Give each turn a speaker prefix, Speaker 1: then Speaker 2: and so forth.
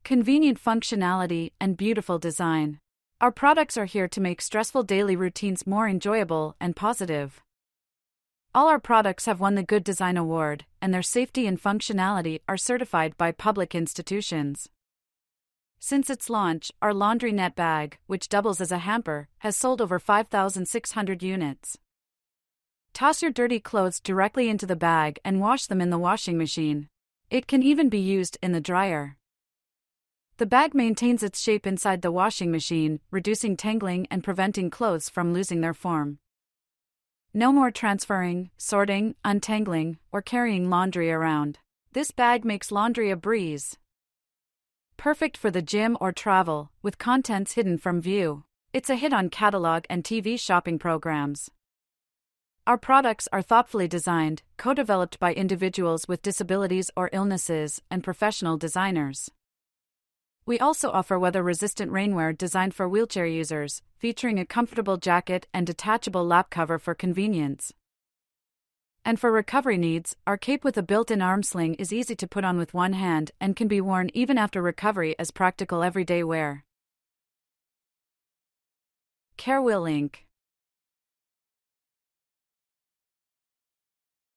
Speaker 1: Convenient functionality and beautiful design. Our products are here to make stressful daily routines more enjoyable and positive. All our products have won the Good Design Award, and their safety and functionality are certified by public institutions. Since its launch, our laundry net bag, which doubles as a hamper, has sold over 5,600 units. Toss your dirty clothes directly into the bag and wash them in the washing machine. It can even be used in the dryer. The bag maintains its shape inside the washing machine, reducing tangling and preventing clothes from losing their form. No more transferring, sorting, untangling, or carrying laundry around. This bag makes laundry a breeze. Perfect for the gym or travel, with contents hidden from view. It's a hit on catalog and TV shopping programs. Our products are thoughtfully designed, co-developed by individuals with disabilities or illnesses, and professional designers. We also offer weather-resistant rainwear designed for wheelchair users, featuring a comfortable jacket and detachable lap cover for convenience. And for recovery needs, our cape with a built-in arm sling is easy to put on with one hand and can be worn even after recovery as practical everyday wear. Carewill Inc.